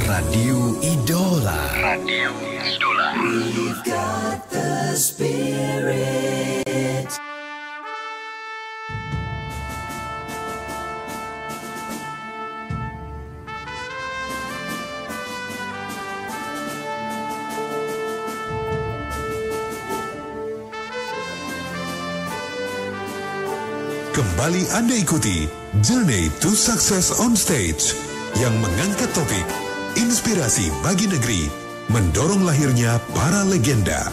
Radio Idola. Radio Idola. We've got the spirit. Kembali Anda ikuti Journey to Success on Stage yang mengangkat topik inspirasi bagi negeri, mendorong lahirnya para legenda.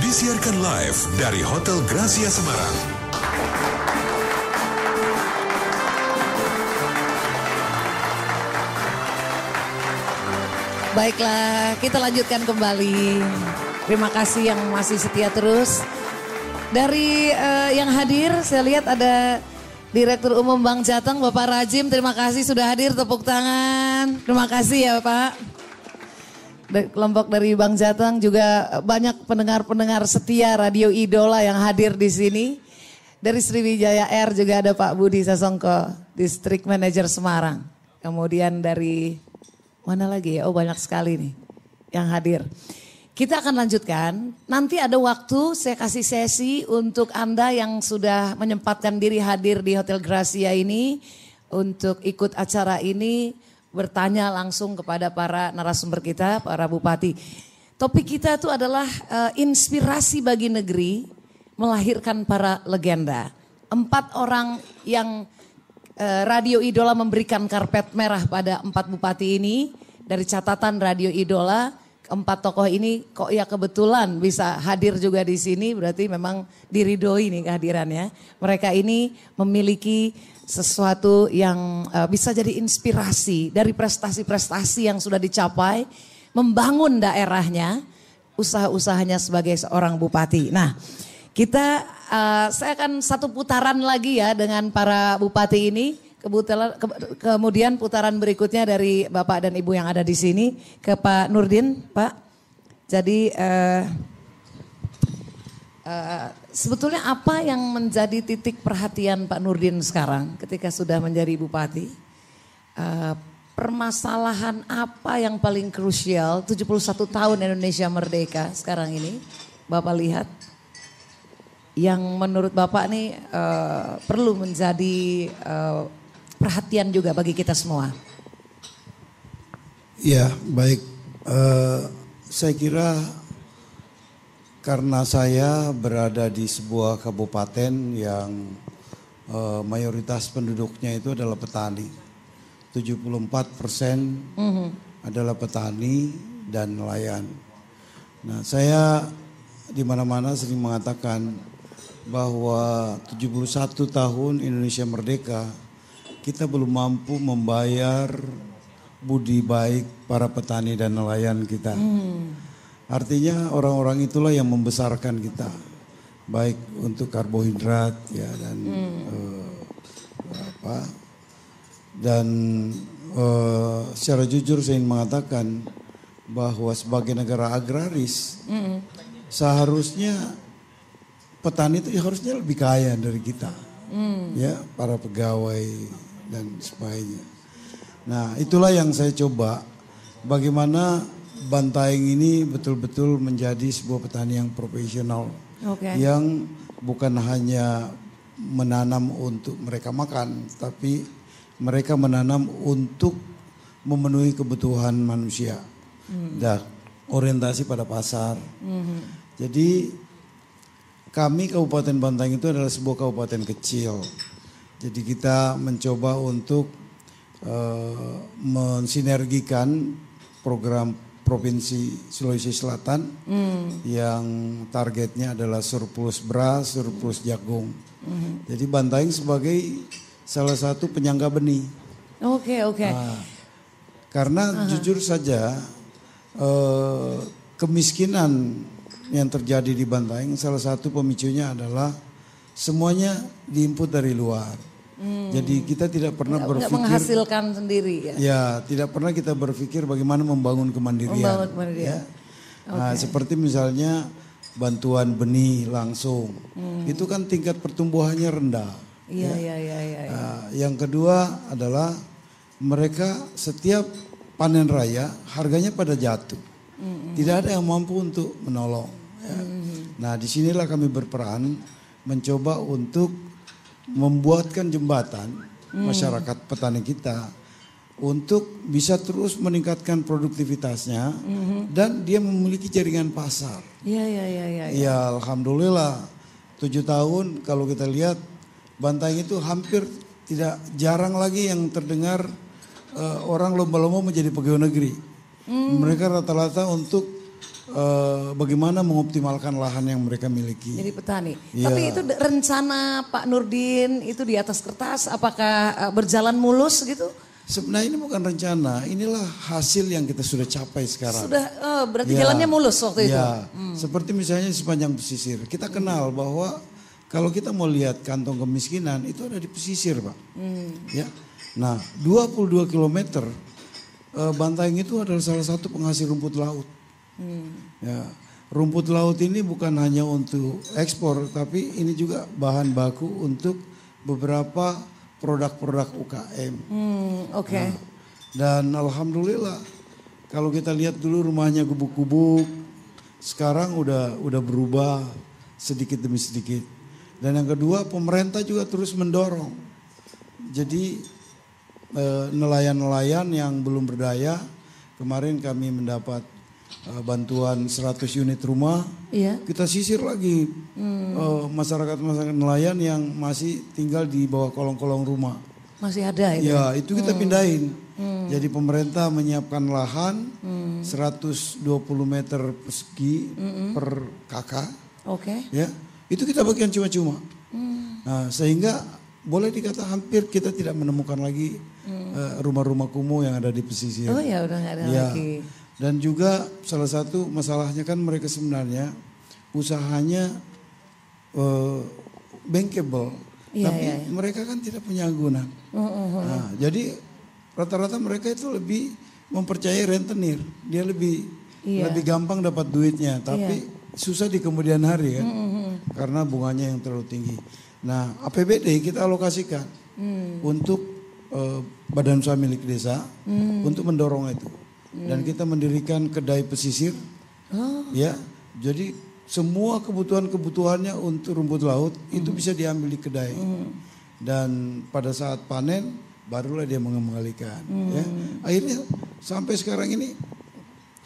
Disiarkan live dari Hotel Gracia Semarang. Baiklah, kita lanjutkan kembali. Terima kasih yang masih setia terus. Dari yang hadir, saya lihat ada Direktur Umum Bank Jateng, Bapak Rajim. Terima kasih sudah hadir, tepuk tangan. Terima kasih ya Pak. Kelompok dari Bank Jateng juga banyak pendengar-pendengar setia Radio Idola yang hadir di sini. Dari Sriwijaya Air juga ada Pak Budi Sasongko, District Manager Semarang. Kemudian dari mana lagi ya? Oh banyak sekali nih yang hadir. Kita akan lanjutkan, nanti ada waktu saya kasih sesi untuk Anda yang sudah menyempatkan diri hadir di Hotel Gracia ini untuk ikut acara ini, bertanya langsung kepada para narasumber kita, para bupati. Topik kita itu adalah inspirasi bagi negeri melahirkan para legenda. 4 orang yang Radio Idola memberikan karpet merah pada 4 bupati ini dari catatan Radio Idola. 4 tokoh ini kok ya kebetulan bisa hadir juga di sini, berarti memang diridhoi nih kehadirannya. Mereka ini memiliki sesuatu yang bisa jadi inspirasi dari prestasi-prestasi yang sudah dicapai, membangun daerahnya, usaha-usahanya sebagai seorang bupati. Nah, saya akan satu putaran lagi ya dengan para bupati ini. Kemudian putaran berikutnya dari Bapak dan Ibu yang ada di sini ke Pak Nurdin, Pak. Jadi sebetulnya apa yang menjadi titik perhatian Pak Nurdin sekarang ketika sudah menjadi bupati? Permasalahan apa yang paling krusial 71 tahun Indonesia merdeka sekarang ini Bapak lihat? Yang menurut Bapak nih perlu menjadi perhatian juga bagi kita semua. Ya baik, saya kira karena saya berada di sebuah kabupaten yang mayoritas penduduknya itu adalah petani. 74% adalah petani dan nelayan. Nah saya di mana-mana sering mengatakan bahwa 71 tahun Indonesia merdeka, kita belum mampu membayar budi baik para petani dan nelayan kita. Artinya orang-orang itulah yang membesarkan kita, baik untuk karbohidrat ya dan secara jujur saya ingin mengatakan bahwa sebagai negara agraris seharusnya petani itu harusnya lebih kaya dari kita, ya para pegawai dan sebagainya. Nah itulah yang saya coba, bagaimana Bantaeng ini betul-betul menjadi sebuah petani yang profesional. Yang bukan hanya menanam untuk mereka makan, tapi mereka menanam untuk memenuhi kebutuhan manusia. Dan orientasi pada pasar. Jadi kami Kabupaten Bantaeng itu adalah sebuah kabupaten kecil. Jadi kita mencoba untuk mensinergikan program Provinsi Sulawesi Selatan yang targetnya adalah surplus beras, surplus jagung. Jadi Bantaeng sebagai salah satu penyangga benih. Karena jujur saja kemiskinan yang terjadi di Bantaeng salah satu pemicunya adalah semuanya diinput dari luar. Jadi kita tidak pernah berpikir menghasilkan sendiri ya. Ya, tidak pernah kita berpikir bagaimana membangun kemandirian. Ya. Nah, seperti misalnya bantuan benih langsung. Itu kan tingkat pertumbuhannya rendah. Iya. Yang kedua adalah mereka setiap panen raya harganya pada jatuh. Tidak ada yang mampu untuk menolong. Ya. Nah disinilah kami berperan mencoba untuk membuatkan jembatan masyarakat petani kita untuk bisa terus meningkatkan produktivitasnya dan dia memiliki jaringan pasar. Ya alhamdulillah 7 tahun kalau kita lihat Bantaeng itu hampir tidak jarang lagi yang terdengar orang lomba-lomba menjadi pegawai negeri. Mereka rata-rata untuk bagaimana mengoptimalkan lahan yang mereka miliki. Jadi petani. Ya. Tapi itu rencana Pak Nurdin itu di atas kertas apakah berjalan mulus gitu? Sebenarnya ini bukan rencana, inilah hasil yang kita sudah capai sekarang. Sudah, berarti jalannya mulus waktu itu? Seperti misalnya di sepanjang pesisir. Kita kenal bahwa kalau kita mau lihat kantong kemiskinan itu ada di pesisir Pak. Ya. Nah 22 kilometer Bantaeng itu adalah salah satu penghasil rumput laut. Ya, rumput laut ini bukan hanya untuk ekspor tapi ini juga bahan baku untuk beberapa produk-produk UKM. Oke. Dan alhamdulillah kalau kita lihat dulu rumahnya gubuk-gubuk, sekarang udah berubah sedikit demi sedikit. Dan yang kedua pemerintah juga terus mendorong. Jadi nelayan-nelayan yang belum berdaya, kemarin kami mendapat bantuan 100 unit rumah. Iya. Kita sisir lagi masyarakat nelayan yang masih tinggal di bawah kolong-kolong rumah. Masih ada itu? Ya itu kita pindahin. Jadi pemerintah menyiapkan lahan 120 meter persegi per kakak. Oke. Ya, itu kita bagikan cuma-cuma. Nah, sehingga boleh dikata hampir kita tidak menemukan lagi rumah-rumah kumuh yang ada di pesisir. Oh ya udah nggak ada lagi. Dan juga salah satu masalahnya kan mereka sebenarnya usahanya bankable, tapi mereka kan tidak punya agunan. Nah, jadi rata-rata mereka itu lebih mempercayai rentenir, dia lebih gampang dapat duitnya, tapi susah di kemudian hari kan, karena bunganya yang terlalu tinggi. Nah APBD kita alokasikan untuk badan usaha milik desa untuk mendorong itu. Dan kita mendirikan kedai pesisir, ya. Jadi semua kebutuhannya untuk rumput laut itu bisa diambil di kedai. Dan pada saat panen barulah dia mengembalikan. Ya. Akhirnya sampai sekarang ini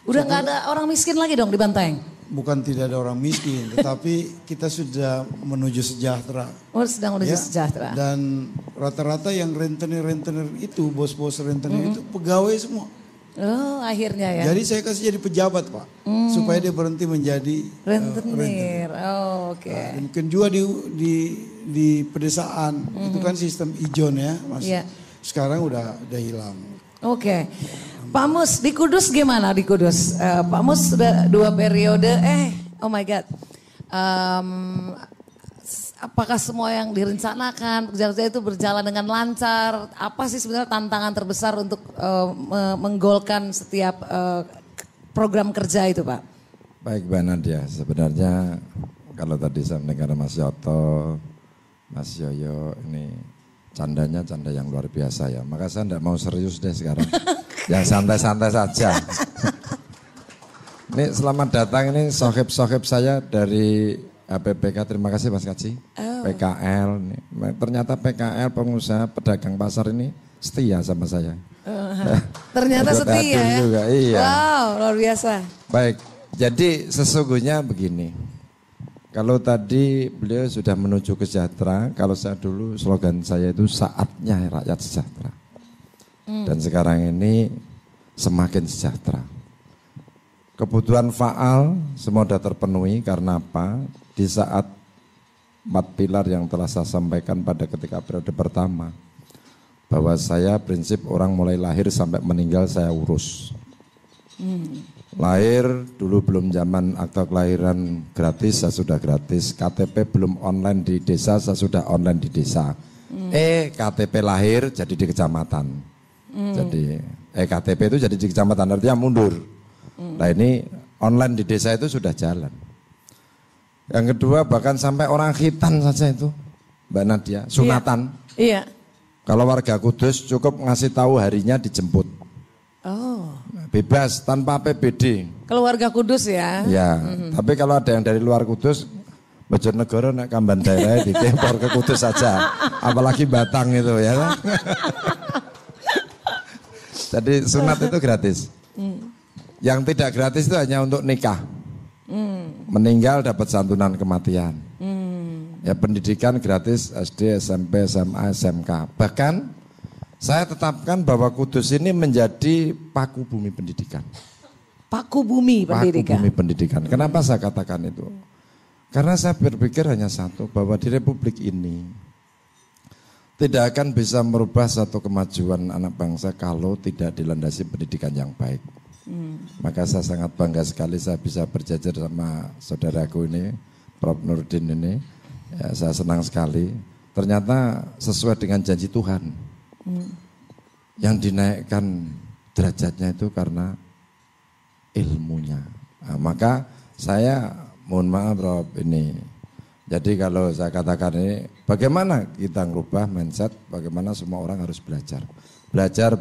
udah nggak ada orang miskin lagi dong di Bantaeng. Bukan tidak ada orang miskin, tetapi kita sudah menuju sejahtera. Oh sedang menuju sejahtera. Dan rata-rata yang rentenir itu, bos-bos rentenir itu pegawai semua. Oh akhirnya ya. Jadi saya kasih jadi pejabat Pak, supaya dia berhenti menjadi rentenir. Oh oke. Nah, mungkin juga di pedesaan itu kan sistem ijon ya, Mas. Sekarang udah hilang. Oke. Pak Mus di Kudus gimana di Kudus? Pak Mus sudah 2 periode. Oh my God. Apakah semua yang direncanakan kerja-kerja itu berjalan dengan lancar? Apa sih sebenarnya tantangan terbesar untuk menggolkan setiap program kerja itu Pak? Baik Mbak Nadia, sebenarnya kalau tadi saya mendengar Mas Yoto, Mas Yoyo ini candanya canda yang luar biasa ya. Maka saya tidak mau serius deh sekarang, yang santai-santai saja. Ini selamat datang ini sohib-sohib saya dari APBK, terima kasih Mas Kaci. PKL, ternyata PKL pengusaha pedagang pasar ini setia sama saya. Ternyata setia ya? Juga, iya. Wow luar biasa. Baik, jadi sesungguhnya begini. Kalau tadi beliau sudah menuju ke sejahtera, kalau saya dulu slogan saya itu saatnya rakyat sejahtera. Dan sekarang ini semakin sejahtera. Kebutuhan faal semua sudah terpenuhi karena apa? Di saat 4 pilar yang telah saya sampaikan pada ketika periode pertama, bahwa saya prinsip orang mulai lahir sampai meninggal saya urus. Lahir dulu belum zaman akta kelahiran gratis, saya sudah gratis. KTP belum online di desa, saya sudah online di desa. KTP lahir jadi di kecamatan. Jadi KTP itu jadi di kecamatan, artinya mundur. Nah ini online di desa itu sudah jalan. Yang kedua bahkan sampai orang khitan saja itu Mbak Nadia, sunatan. Iya. Kalau warga Kudus cukup ngasih tahu harinya dijemput. Oh. Bebas tanpa APBD. Keluarga Kudus ya. Ya, tapi kalau ada yang dari luar Kudus, Bojonegoro nek Kamban daerah ditempor ke Kudus saja. Apalagi Batang itu ya. Jadi sunat itu gratis. Yang tidak gratis itu hanya untuk nikah. Meninggal dapat santunan kematian. Ya pendidikan gratis SD, SMP, SMA, SMK. Bahkan saya tetapkan bahwa Kudus ini menjadi paku bumi pendidikan. Paku bumi pendidikan. Paku bumi pendidikan. Kenapa saya katakan itu? Karena saya berpikir hanya satu, bahwa di Republik ini tidak akan bisa merubah satu kemajuan anak bangsa kalau tidak dilandasi pendidikan yang baik. Maka saya sangat bangga sekali saya bisa berjajar sama saudaraku ini, Prof. Nurdin ini. Ya, saya senang sekali. Ternyata sesuai dengan janji Tuhan. Yang dinaikkan derajatnya itu karena ilmunya. Nah, maka saya mohon maaf Prof ini. Jadi kalau saya katakan ini, bagaimana kita merubah mindset, bagaimana semua orang harus belajar. Belajar.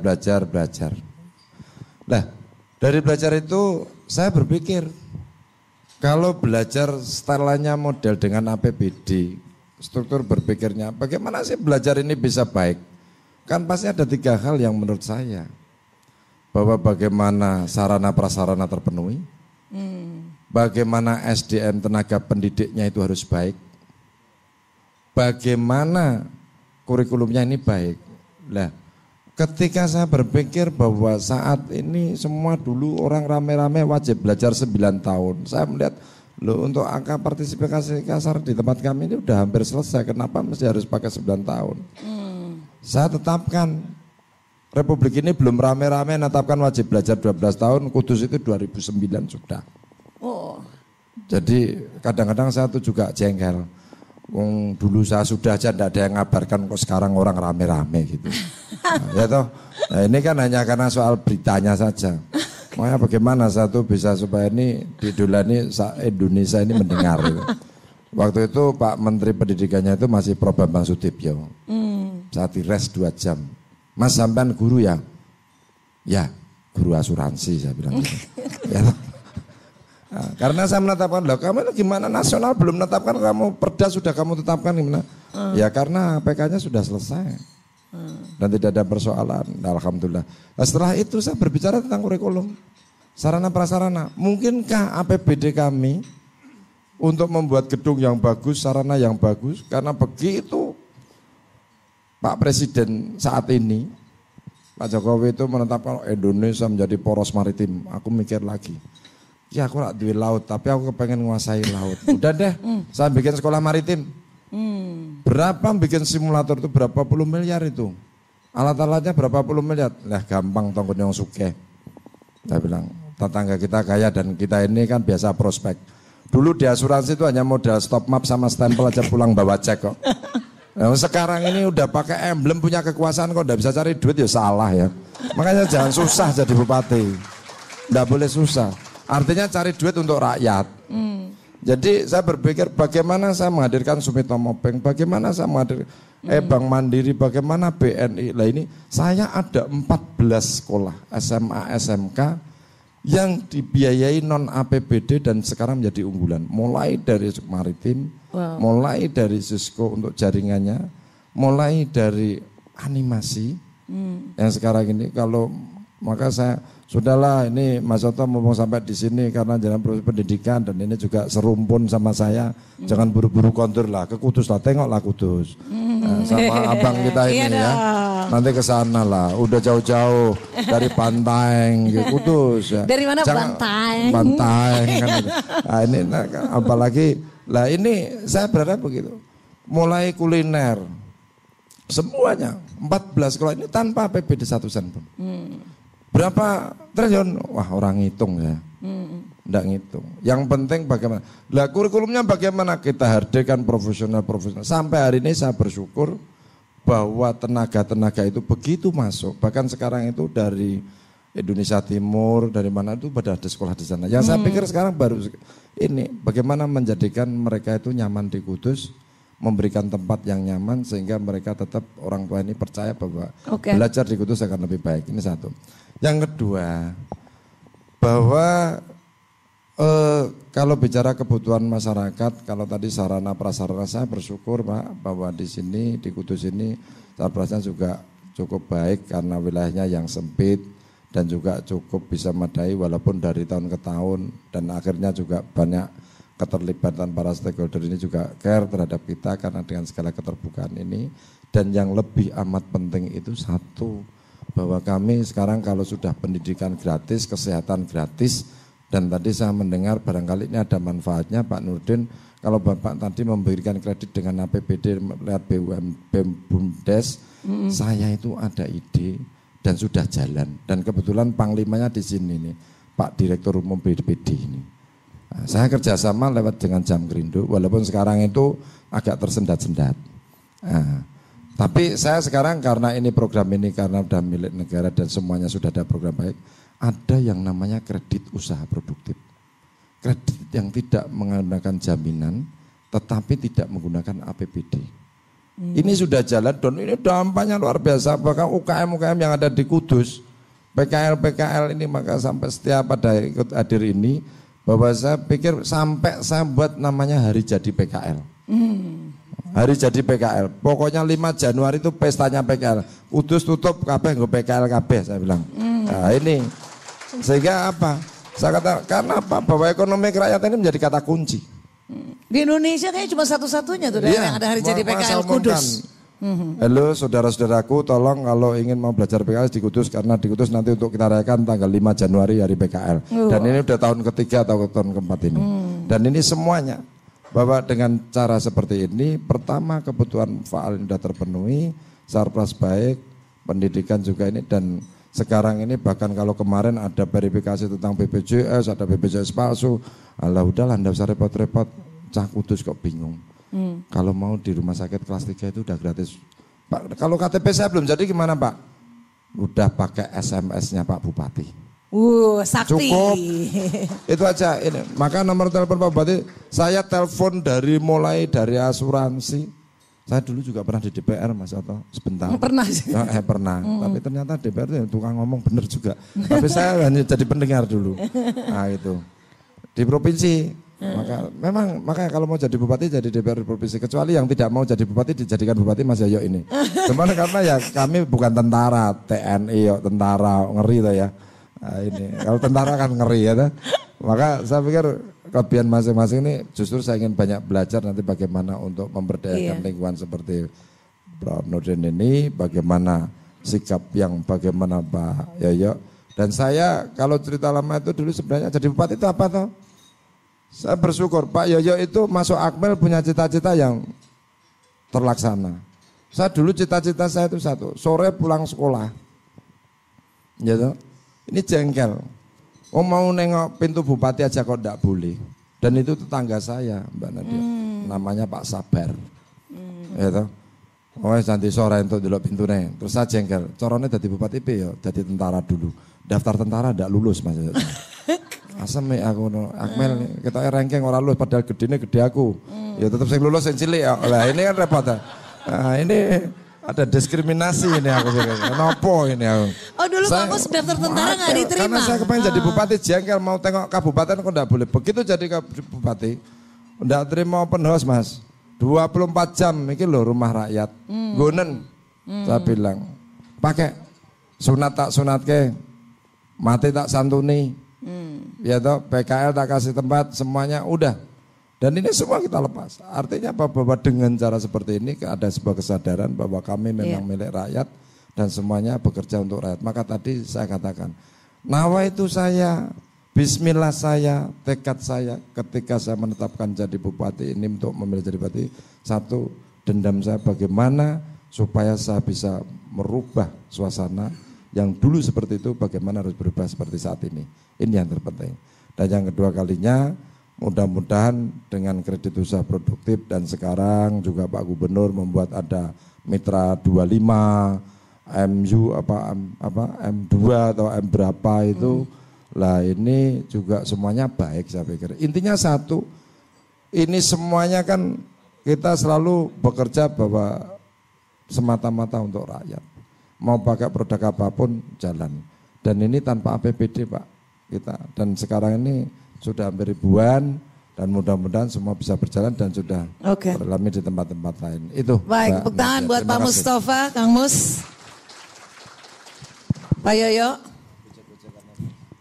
Nah, dari belajar itu saya berpikir, kalau belajar stylenya model dengan APBD, struktur berpikirnya, bagaimana sih belajar ini bisa baik? Kan pasti ada 3 hal yang menurut saya. Bahwa bagaimana sarana prasarana terpenuhi, bagaimana SDM tenaga pendidiknya itu harus baik, bagaimana kurikulumnya ini baik. Nah, ketika saya berpikir bahwa saat ini semua dulu orang rame-rame wajib belajar 9 tahun. Saya melihat, loh untuk angka partisipasi kasar di tempat kami ini udah hampir selesai. Kenapa mesti harus pakai 9 tahun? Saya tetapkan, Republik ini belum rame-rame menetapkan wajib belajar 12 tahun. Kudus itu 2009 sudah. Oh. Jadi kadang-kadang saya tuh juga jengkel. Wong dulu saya sudah aja tidak ada yang ngabarkan, kok sekarang orang rame-rame gitu. Nah, ya toh. Nah, ini kan hanya karena soal beritanya saja. Makanya bagaimana satu bisa supaya ini didolani Indonesia ini mendengar. Gitu. Waktu itu Pak Menteri Pendidikannya itu masih Prof. Bambang Sutibyo. Saya dires 2 jam. Mas sampean guru ya? Ya, guru asuransi saya bilang. Ya toh. Nah, karena saya menetapkan, loh kamu itu gimana nasional belum menetapkan, kamu perda sudah kamu tetapkan gimana? Ya karena PK-nya sudah selesai dan tidak ada persoalan. Nah, alhamdulillah. Nah, setelah itu saya berbicara tentang kurikulum, sarana prasarana. Mungkinkah APBD kami untuk membuat gedung yang bagus, sarana yang bagus? Karena begitu Pak Presiden saat ini, Pak Jokowi itu menetapkan Indonesia menjadi poros maritim. Aku mikir lagi. Ya aku gak duit laut, tapi aku kepengen nguasai laut. Udah deh, saya bikin sekolah maritim. Berapa bikin simulator itu, berapa puluh miliar itu. Alat-alatnya berapa puluh miliar. Lah gampang tongkon yang suke. Saya bilang, tetangga kita kaya dan kita ini kan biasa prospek. Dulu di asuransi itu hanya modal stop map sama stempel aja pulang bawa cek kok. Nah, sekarang ini udah pakai emblem, punya kekuasaan kok, udah bisa cari duit ya salah ya. Makanya jangan susah jadi bupati. Nggak boleh susah. Artinya cari duit untuk rakyat. Jadi saya berpikir bagaimana saya menghadirkan Sumitomo Bank, bagaimana saya menghadirkan Bank Mandiri, bagaimana BNI. Lah ini saya ada 14 sekolah SMA, SMK yang dibiayai non APBD dan sekarang menjadi unggulan. Mulai dari maritim, mulai dari Cisco untuk jaringannya, mulai dari animasi yang sekarang ini kalau maka saya sudahlah ini Mas Oto mau sampai di sini karena jalan proses pendidikan dan ini juga serumpun sama saya. Jangan buru-buru kontur lah ke Kudus lah, tengoklah Kudus. Nah, sama abang kita ini ya. Nanti ke sana lah, udah jauh-jauh dari Bantaeng ke Kudus ya. Dari mana Bantaeng? Bantaeng kan. Nah, ini apalagi lah ini saya berharap begitu. Mulai kuliner semuanya 14 sekolah ini tanpa APBD 1 sen pun. Berapa triliun? Wah orang ngitung ya. Enggak ngitung. Yang penting bagaimana. Lah kurikulumnya bagaimana kita hadirkan profesional-profesional. Sampai hari ini saya bersyukur bahwa tenaga-tenaga itu begitu masuk. Bahkan sekarang itu dari Indonesia Timur, dari mana itu pada ada sekolah di sana. Yang saya pikir sekarang baru ini bagaimana menjadikan mereka itu nyaman di Kudus. memberikan tempat yang nyaman sehingga mereka tetap orang tua ini percaya bahwa Oke. belajar di Kudus akan lebih baik. Ini satu. Yang kedua, bahwa kalau bicara kebutuhan masyarakat, kalau tadi sarana prasarana saya bersyukur Pak bahwa di sini di Kudus ini sarana prasarana juga cukup baik karena wilayahnya yang sempit dan juga cukup bisa memadai walaupun dari tahun ke tahun dan akhirnya juga banyak keterlibatan para stakeholder ini juga care terhadap kita karena dengan segala keterbukaan ini. Dan yang lebih amat penting itu satu, bahwa kami sekarang kalau sudah pendidikan gratis, kesehatan gratis, dan tadi saya mendengar barangkali ini ada manfaatnya Pak Nurdin, kalau Bapak tadi memberikan kredit dengan APBD lewat BUMDes, saya itu ada ide dan sudah jalan. Dan kebetulan panglimanya di sini nih, Pak Direktur Umum BPD ini. Nah, saya kerjasama lewat dengan Jam Gerindu, walaupun sekarang itu agak tersendat-sendat. Nah, tapi saya sekarang karena ini program ini karena sudah milik negara dan semuanya sudah ada program baik, ada yang namanya kredit usaha produktif. Kredit yang tidak menggunakan jaminan, tetapi tidak menggunakan APBD. Ini sudah jalan dan ini dampaknya luar biasa. Bahkan UKM-UKM yang ada di Kudus, PKL ini maka sampai setiap pada ikut hadir ini, bahwa saya pikir sampai saya buat namanya hari jadi PKL. Hari jadi PKL. Pokoknya 5 Januari itu pestanya PKL. Kudus tutup kabeh nggo PKL kabeh saya bilang. Nah, ini sehingga apa? Saya kata karena apa? Bahwa ekonomi kerakyatan ini menjadi kata kunci. Di Indonesia kayaknya cuma satu-satunya tuh yang ada hari jadi PKL Kudus. Halo saudara-saudaraku, tolong kalau ingin mau belajar PKL di Kudus, karena di Kudus nanti untuk kita rayakan tanggal 5 Januari hari PKL. Dan ini udah tahun ketiga atau tahun keempat ini. Dan ini semuanya bahwa dengan cara seperti ini, pertama kebutuhan faal ini sudah terpenuhi, sarpras baik, pendidikan juga ini, dan sekarang ini bahkan kalau kemarin ada verifikasi tentang BPJS, ada BPJS palsu, alah udahlah enggak usah repot-repot, cah Kudus kok bingung. Kalau mau di rumah sakit kelas 3 itu udah gratis. Pak, kalau KTP saya belum jadi gimana Pak? Udah pakai SMS-nya Pak Bupati. Sakti. Cukup. Itu aja. Ini. Maka nomor telepon Pak Bupati, saya telepon mulai dari asuransi. Saya dulu juga pernah di DPR Mas Oto, sebentar. Pernah sih. Pernah. Tapi ternyata DPR itu tukang ngomong bener juga. Tapi saya hanya jadi pendengar dulu. Nah itu. Di provinsi. Makanya kalau mau jadi bupati jadi DPR provinsi, kecuali yang tidak mau jadi bupati dijadikan bupati Mas Yoyo ini. Cuman karena ya kami bukan tentara, TNI tentara ngeri tuh ya. Nah, ini kalau tentara kan ngeri ya tuh. Maka saya pikir kelebihan masing-masing ini justru saya ingin banyak belajar nanti bagaimana untuk memberdayakan lingkungan seperti Prof. Nurdin ini, bagaimana sikap yang bagaimana Pak Yoyo. Dan saya kalau cerita lama itu dulu sebenarnya jadi bupati itu apa toh? Saya bersyukur Pak Yoyo itu masuk Akmil punya cita-cita yang terlaksana. Saya dulu cita-cita saya itu satu, sore pulang sekolah. Gitu. Ini jengkel. Oh mau nengok pintu bupati aja kok enggak boleh. Dan itu tetangga saya Mbak Nadia. Namanya Pak Sabar. Gitu. Oh nanti sore untuk delok pintune. Terus saya jengkel. Corone dadi bupati piye ya? Dadi tentara dulu. Daftar tentara enggak lulus Mas. Asem aku Akmel kita ranking orang lulus padahal gedene gede aku. Ya tetap sing lulus sing cilik ya. Lah ini kan repot. Nah, ini ada diskriminasi ini aku pikir. Nopo ini aku. Oh dulu kamu daftar tentara nggak diterima? Karena saya kepengen jadi bupati jengkel mau tengok kabupaten kok enggak boleh. Begitu jadi bupati enggak terima open house Mas. 24 jam iki lho rumah rakyat. Gonen. Saya bilang pakai sunat tak sunatke. Mati tak santuni. Ya toh PKL tak kasih tempat semuanya udah. Dan ini semua kita lepas. Artinya bahwa dengan cara seperti ini ada sebuah kesadaran bahwa kami memang milik rakyat dan semuanya bekerja untuk rakyat. Maka tadi saya katakan, nawa itu saya, bismillah saya, tekad saya ketika saya menetapkan jadi bupati ini untuk memilih jadi bupati. Satu, dendam saya bagaimana supaya saya bisa merubah suasana yang dulu seperti itu bagaimana harus berubah seperti saat ini. Ini yang terpenting. Dan yang kedua kalinya mudah-mudahan dengan kredit usaha produktif dan sekarang juga Pak Gubernur membuat ada mitra 25 MU M2 atau M berapa itu. Lah ini juga semuanya baik saya pikir. Intinya satu, ini semuanya kan kita selalu bekerja bahwa semata-mata untuk rakyat. Mau pakai produk apapun jalan. Dan ini tanpa APBD Pak kita. Dan sekarang ini sudah hampir ribuan dan mudah-mudahan semua bisa berjalan dan sudah teralami di tempat-tempat lain. Itu. Baik, tepuk tangan buat Pak Mustafa, Kang Mus. Pak Yoyo.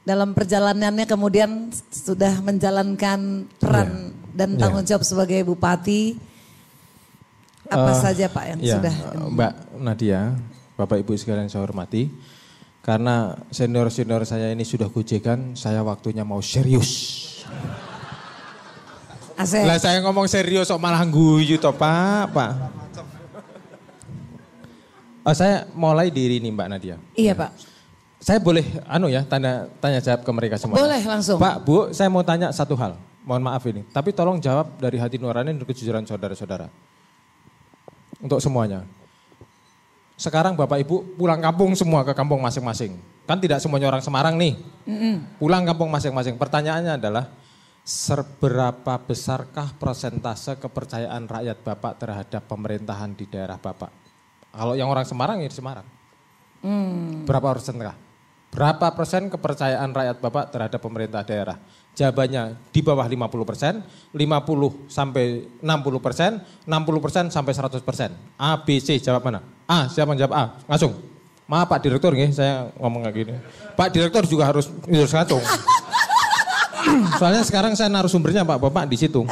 Dalam perjalanannya kemudian sudah menjalankan peran dan tanggung jawab sebagai bupati. Apa saja Pak yang sudah? Mbak Nadia, Bapak Ibu sekalian saya hormati. Karena senior-senior saya ini sudah gojekan, saya waktunya mau serius. Asik. Lah saya ngomong serius kok malah guyu toh Pak. Saya mulai diri nih Mbak Nadia. Iya Pak. Saya boleh tanya jawab ke mereka semua. Boleh langsung. Pak, Bu, saya mau tanya satu hal. Mohon maaf ini. Tapi tolong jawab dari hati nurani dan kejujuran saudara-saudara. Untuk semuanya. Sekarang Bapak Ibu pulang kampung semua ke kampung masing-masing. Kan tidak semuanya orang Semarang nih. Pulang kampung masing-masing. Pertanyaannya adalah seberapa besarkah persentase kepercayaan rakyat Bapak terhadap pemerintahan di daerah Bapak? Kalau yang orang Semarang ya di Semarang. Berapa persenkah? Berapa persen kepercayaan rakyat Bapak terhadap pemerintah daerah? Jawabannya di bawah 50%, 50 sampai 60%, 60% sampai 100%. A, B, C, jawab mana? A, siapa yang jawab A? Ngacung. Maaf Pak Direktur nih, saya ngomong kayak gini. Pak Direktur juga harus ngacung. Soalnya sekarang saya narasumbernya Bapak di situ.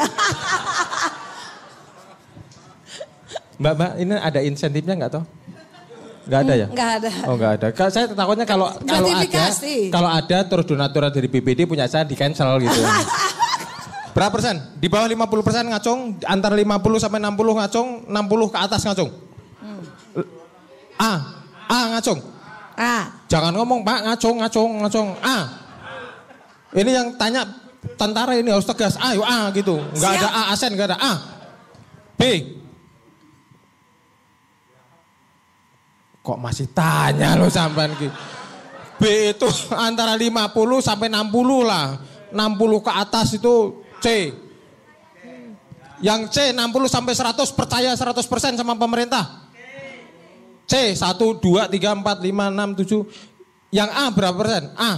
Mbak, ini ada insentifnya enggak toh? Enggak ada ya? Enggak ada. Oh enggak ada. Saya takutnya kalau ada terus donatur dari BPD punya saya di cancel gitu. Berapa persen? Di bawah 50% ngacung, antara 50 sampai 60 ngacung, 60 ke atas ngacung. A ngacung. A. Jangan ngomong Pak ngacung. A. Ini yang tanya tentara ini harus tegas. Ayo A gitu. Enggak ada A asen, enggak ada A. B. Kok masih tanya lo sampean gitu. B itu antara 50 sampai 60 lah. 60 ke atas itu C. Yang C 60 sampai 100 percaya 100% sama pemerintah. C 1, 2, 3, 4, 5, 6, 7. Yang A berapa persen? A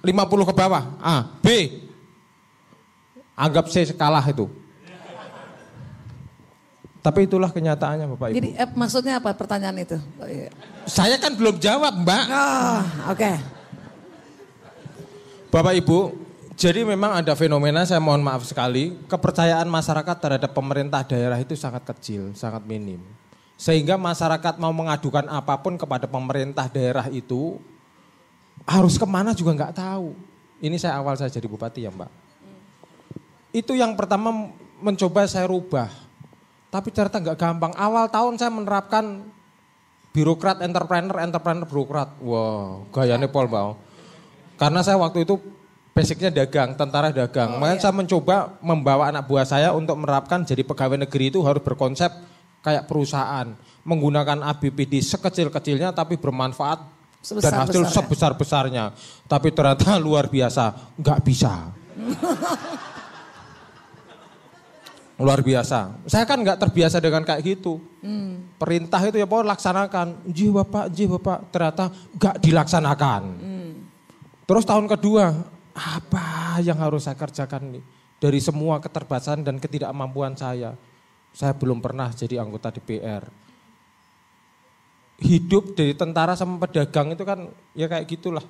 50 ke bawah. A. B. Anggap C kalah itu. Tapi itulah kenyataannya Bapak Ibu. Jadi maksudnya apa pertanyaan itu? Saya kan belum jawab Mbak. Oke. Bapak Ibu, jadi memang ada fenomena, saya mohon maaf sekali, kepercayaan masyarakat terhadap pemerintah daerah itu sangat kecil, sangat minim. Sehingga masyarakat mau mengadukan apapun kepada pemerintah daerah itu, harus kemana juga nggak tahu. Ini awal saya jadi bupati ya Mbak. Itu yang pertama mencoba saya rubah. Tapi ternyata nggak gampang. Awal tahun saya menerapkan birokrat, entrepreneur birokrat. Wow, gayanya Pol Mbak. Karena saya waktu itu basicnya dagang, tentara dagang. Makanya saya mencoba membawa anak buah saya untuk menerapkan jadi pegawai negeri itu harus berkonsep kayak perusahaan. Menggunakan APBD sekecil-kecilnya tapi bermanfaat dan hasil sebesar-besarnya. Tapi ternyata luar biasa, nggak bisa. Luar biasa. Saya kan nggak terbiasa dengan kayak gitu. Perintah itu ya pokoknya laksanakan. Jih Bapak. Ternyata nggak dilaksanakan. Terus tahun kedua, apa yang harus saya kerjakan nih? Dari semua keterbatasan dan ketidakmampuan saya belum pernah jadi anggota DPR. Hidup dari tentara sama pedagang itu kan ya kayak gitulah.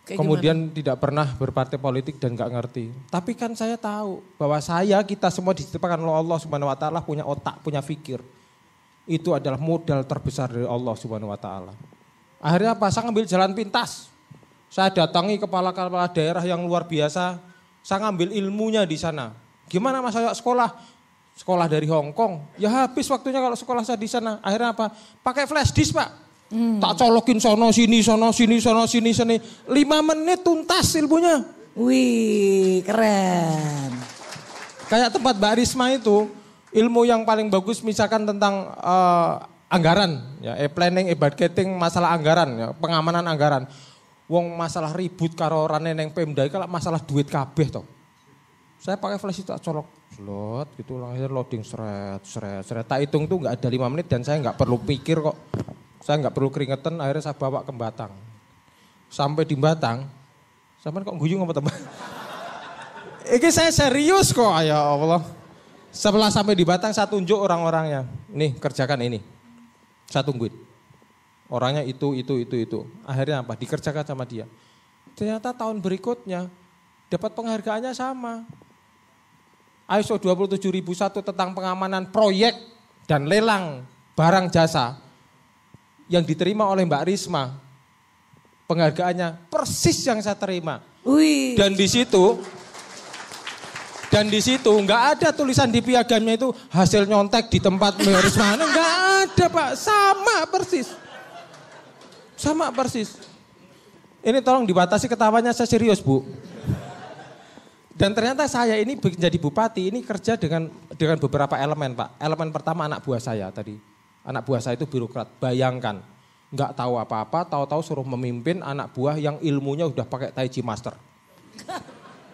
Kemudian tidak pernah berpartai politik dan gak ngerti. Tapi kan saya tahu bahwa kita semua diciptakan oleh Allah Subhanahu wa taala punya otak, punya fikir. Itu adalah modal terbesar dari Allah Subhanahu wa taala. Akhirnya apa? Saya ngambil jalan pintas. Saya datangi kepala-kepala daerah yang luar biasa. Saya ngambil ilmunya di sana. Gimana Mas saya sekolah? Sekolah dari Hong Kong. Ya habis waktunya kalau sekolah saya di sana. Akhirnya apa? Pakai flash disk Pak. Tak colokin sono sini. 5 menit tuntas ilmunya. Wih, keren. Kayak tempat Mbak Risma itu, ilmu yang paling bagus misalkan tentang anggaran, ya, planning, budgeting, masalah anggaran, ya, pengamanan anggaran. Wong masalah ribut karo rane neng Pemda, kalau masalah duit kabeh toh. Saya pakai flash itu tak colok, Slot gitu langsung loading seret. Tak hitung tuh nggak ada 5 menit dan saya nggak perlu pikir kok. Saya nggak perlu keringetan, akhirnya saya bawa ke Batang. Sampai di Batang, sampai kok guyung apa teman? Ini saya serius kok, ya Allah. Setelah sampai di Batang saya tunjuk orang-orangnya. Nih kerjakan ini. Saya tungguin. Orangnya itu. Akhirnya apa? Dikerjakan sama dia. Ternyata tahun berikutnya dapat penghargaannya sama. ISO 27001 tentang pengamanan proyek dan lelang barang jasa yang diterima oleh Mbak Risma. Penghargaannya persis yang saya terima. Wih. Dan di situ nggak ada tulisan di piagamnya itu hasil nyontek di tempat Mbak Risma. Nggak ada Pak, sama persis. Ini tolong dibatasi ketawanya, saya serius Bu. Dan ternyata saya ini menjadi bupati ini kerja dengan beberapa elemen Pak. Elemen pertama anak buah saya tadi. Anak buah saya itu birokrat, bayangkan. Nggak tahu apa-apa, tahu-tahu suruh memimpin anak buah yang ilmunya udah pakai Tai Chi Master.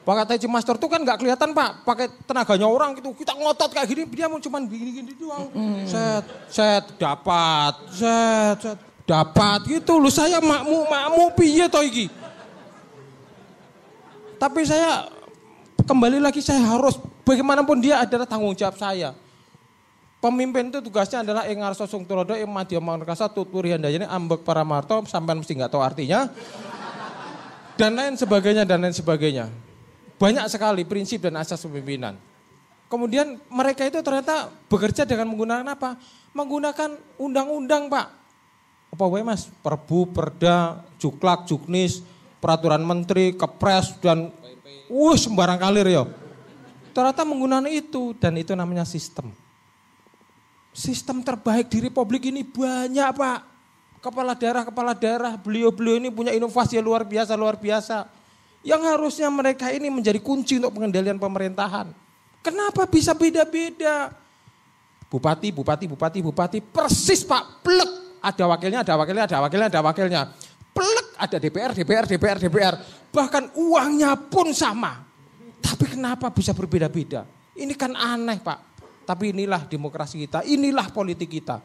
Pakai Tai Chi Master tuh kan nggak kelihatan Pak, pakai tenaganya orang gitu. Kita ngotot kayak gini, dia mau cuman gini-gini doang. Dapat gitu loh. Saya makmu piye toh iki. Tapi saya kembali lagi saya harus bagaimanapun dia adalah tanggung jawab saya. Pemimpin itu tugasnya adalah ing ngarsa sung tulodo ing madya mangkasa tuturi handayane ambek para marto sampean mesti enggak tahu artinya. Dan lain sebagainya. Banyak sekali prinsip dan asas kepemimpinan. Kemudian mereka itu ternyata bekerja dengan menggunakan apa? Menggunakan undang-undang Pak. Apa wae Mas? Perbu, Perda, Juklak, Juknis, peraturan menteri, Kepres dan sembarang kalir ya. Ternyata menggunakan itu dan itu namanya sistem. Sistem terbaik di Republik ini banyak Pak. Kepala daerah, beliau-beliau ini punya inovasi luar biasa. Yang harusnya mereka ini menjadi kunci untuk pengendalian pemerintahan. Kenapa bisa beda-beda? Bupati, persis Pak, plek. Ada wakilnya. Plek, ada DPR. Bahkan uangnya pun sama. Tapi kenapa bisa berbeda-beda? Ini kan aneh Pak. Tapi inilah demokrasi kita, inilah politik kita.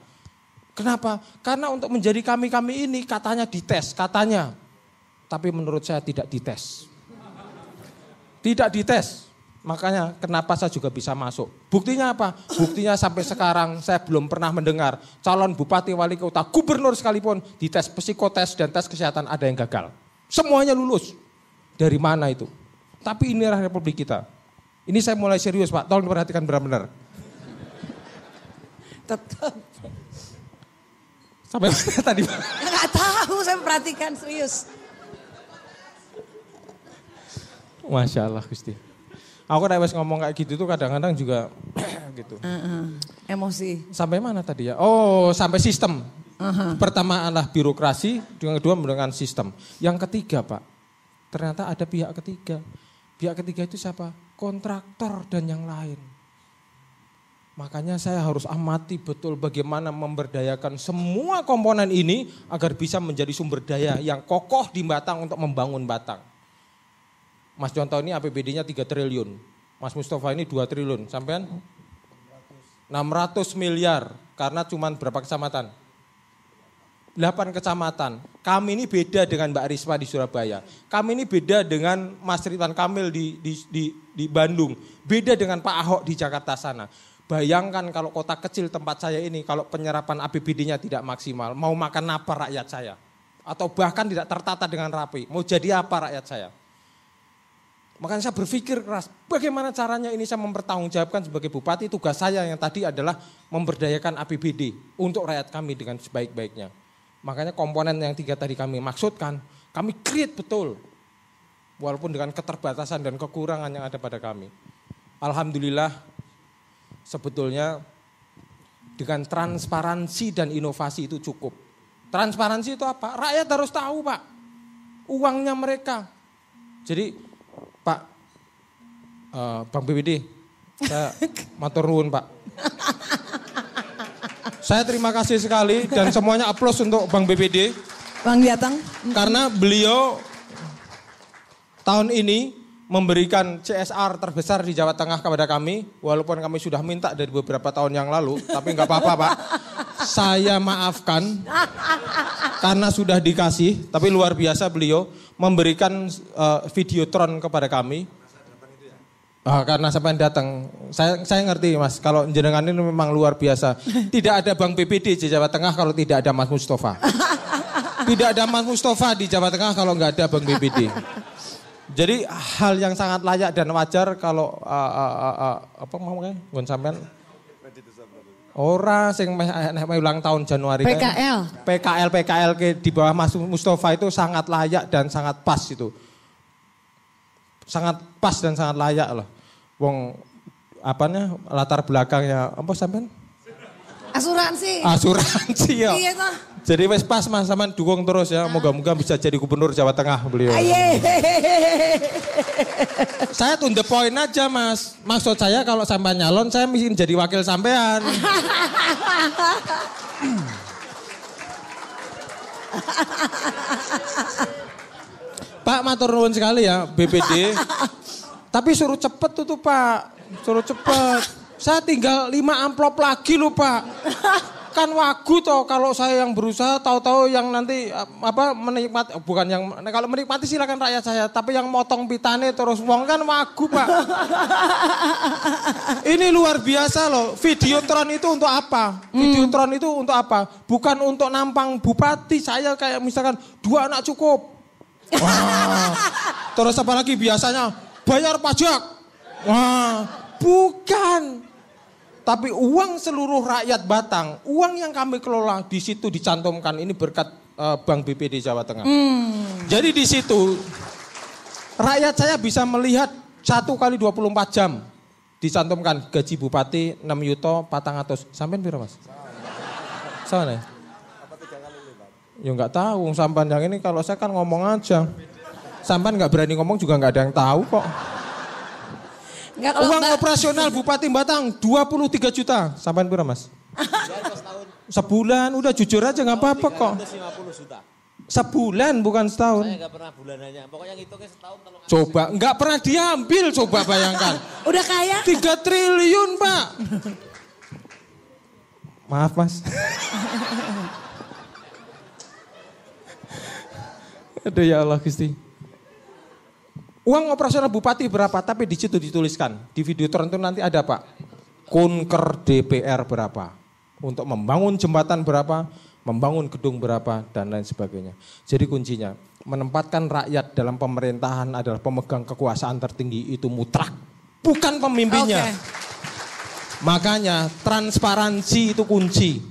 Kenapa? Karena untuk menjadi kami ini katanya dites, katanya. Tapi menurut saya tidak dites. Tidak dites. Makanya kenapa saya juga bisa masuk. Buktinya apa? Buktinya sampai sekarang saya belum pernah mendengar calon bupati, wali kota, gubernur sekalipun dites psikotes dan tes kesehatan ada yang gagal. Semuanya lulus. Dari mana itu? Tapi inilah Republik kita. Ini saya mulai serius Pak, tolong perhatikan benar-benar. Tetap. Sampai mana tadi Pak? Nggak tahu, saya perhatikan serius. Masya Allah Gusti. Aku wes ngomong kayak gitu tuh kadang-kadang juga gitu. Emosi. Sampai mana tadi ya? Oh, sampai sistem. Pertama adalah birokrasi, yang kedua dengan sistem. Yang ketiga Pak, ternyata ada pihak ketiga. Pihak ketiga itu siapa? Kontraktor dan yang lain. Makanya saya harus amati betul bagaimana memberdayakan semua komponen ini agar bisa menjadi sumber daya yang kokoh di Batang untuk membangun Batang. Mas Contoh ini APBD-nya 3 triliun. Mas Mustafa ini 2 triliun. Sampean? 600 miliar. Karena cuma berapa kecamatan? 8 kecamatan. Kami ini beda dengan Mbak Risma di Surabaya. Kami ini beda dengan Mas Ridwan Kamil di Bandung. Beda dengan Pak Ahok di Jakarta sana. Bayangkan kalau kota kecil tempat saya ini, kalau penyerapan APBD-nya tidak maksimal, mau makan apa rakyat saya? Atau bahkan tidak tertata dengan rapi, mau jadi apa rakyat saya? Makanya saya berpikir keras, bagaimana caranya ini saya mempertanggungjawabkan sebagai bupati, tugas saya yang tadi adalah memberdayakan APBD untuk rakyat kami dengan sebaik-baiknya. Makanya komponen yang 3 tadi kami maksudkan, kami create betul. Walaupun dengan keterbatasan dan kekurangan yang ada pada kami. Alhamdulillah, sebetulnya dengan transparansi dan inovasi itu cukup. Transparansi itu apa? Rakyat harus tahu Pak, uangnya mereka. Jadi Pak, Bang BPD, saya matur nuwun Pak. Saya terima kasih sekali dan semuanya aplaus untuk Bang BPD. Bang Jatang. Karena beliau tahun ini memberikan CSR terbesar di Jawa Tengah kepada kami. Walaupun kami sudah minta dari beberapa tahun yang lalu. Tapi nggak apa-apa Pak. Saya maafkan. Karena sudah dikasih. Tapi luar biasa beliau memberikan videotron kepada kami. Karena sampai datang, saya ngerti Mas, kalau jenengan ini memang luar biasa. Tidak ada Bank BPD di Jawa Tengah kalau tidak ada Mas Mustafa. Tidak ada Mas Mustafa di Jawa Tengah kalau nggak ada Bank BPD. Jadi hal yang sangat layak dan wajar kalau apa ngomongnya, gon sampean ora sing meh ulang tahun Januari PKL di bawah Mas Mustafa itu sangat layak dan sangat pas itu. Sangat pas dan sangat layak loh. Wong apanya latar belakangnya apa sampean? Asuransi. Asuransi ya. Iya toh. Jadi wes pas Mas sampean dukung terus ya. Moga-moga bisa jadi gubernur Jawa Tengah beliau. Saya to the point aja Mas. Maksud saya kalau sampean nyalon saya mesti jadi wakil sampean. Pak matur nuwun sekali ya BPD. Tapi suruh cepet tuh Pak. Suruh cepet. Saya tinggal 5 amplop lagi loh Pak. Kan wagu toh kalau saya yang berusaha tahu-tahu yang nanti apa menikmati bukan yang kalau menikmati silakan rakyat saya tapi yang motong pitane terus wong kan wagu Pak. Ini luar biasa loh. Videotron itu untuk apa? Videotron itu untuk apa? Bukan untuk nampang bupati saya kayak misalkan 2 anak cukup. Wah, terus apa lagi biasanya bayar pajak. Wah, bukan. Tapi uang seluruh rakyat Batang, uang yang kami kelola di situ dicantumkan ini berkat Bank BPD Jawa Tengah. Jadi di situ rakyat saya bisa melihat 1 kali 24 jam dicantumkan gaji bupati 6 yuto 400. Sampean piro Mas? Sana ya? Ya nggak tahu, sampan yang ini kalau saya kan ngomong aja. Sampan nggak berani ngomong juga nggak ada yang tahu kok. Enggak, uang operasional Bupati Batang 23 juta. Sampan berapa Mas? Sebulan, udah jujur aja nggak apa-apa kok. 50 juta. Sebulan bukan setahun. Saya nggak pernah bulanannya, pokoknya ngitungnya setahun. Coba, nggak pernah diambil coba bayangkan. Udah kaya? 3 triliun Pak. Maaf Mas. Aduh ya Allah Gusti. Uang operasional bupati berapa tapi di situ dituliskan. Di videotron itu nanti ada Pak. Kunker DPR berapa. Untuk membangun jembatan berapa. Membangun gedung berapa dan lain sebagainya. Jadi kuncinya menempatkan rakyat dalam pemerintahan adalah pemegang kekuasaan tertinggi itu mutlak. Bukan pemimpinnya. Okay. Makanya transparansi itu kunci.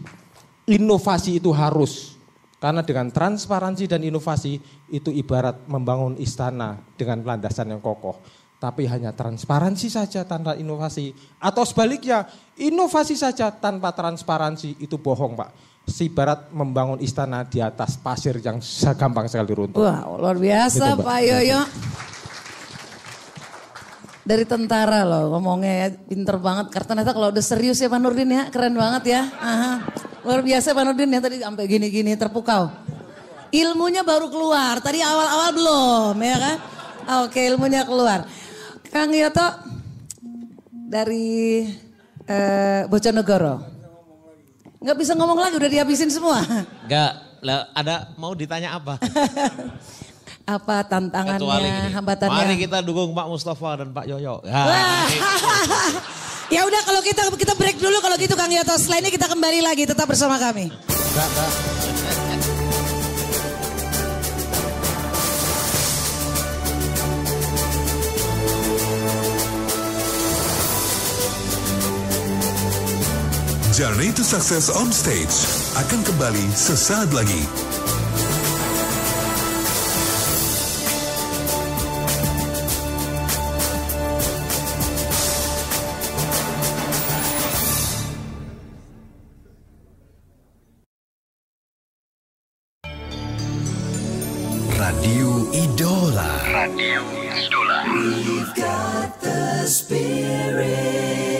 Inovasi itu harus. Karena dengan transparansi dan inovasi itu ibarat membangun istana dengan landasan yang kokoh. Tapi hanya transparansi saja tanpa inovasi. Atau sebaliknya inovasi saja tanpa transparansi itu bohong Pak. Ibarat membangun istana di atas pasir yang gampang sekali runtuh. Wah luar biasa gitu, Pak Yoyo. Dari tentara loh ngomongnya ya, pinter banget. Karena ternyata kalau udah serius ya Pak Nurdin ya, keren banget ya. Aha. Luar biasa Pak Nurdin ya tadi sampai gini-gini terpukau. Ilmunya baru keluar, tadi awal-awal belum ya kan. Oke ilmunya keluar. Kang Yoto dari Bojonegoro. Nggak bisa ngomong lagi udah dihabisin semua. Enggak, ada mau ditanya apa? Apa tantangannya, hambatannya? Mari kita dukung Pak Mustafa dan Pak Yoyo. Ya udah kalau kita break dulu kalau gitu Kang Yoto. Setelah ini kita kembali lagi tetap bersama kami. Journey to Success on Stage akan kembali sesaat lagi. Radio Idola. We've got the spirit.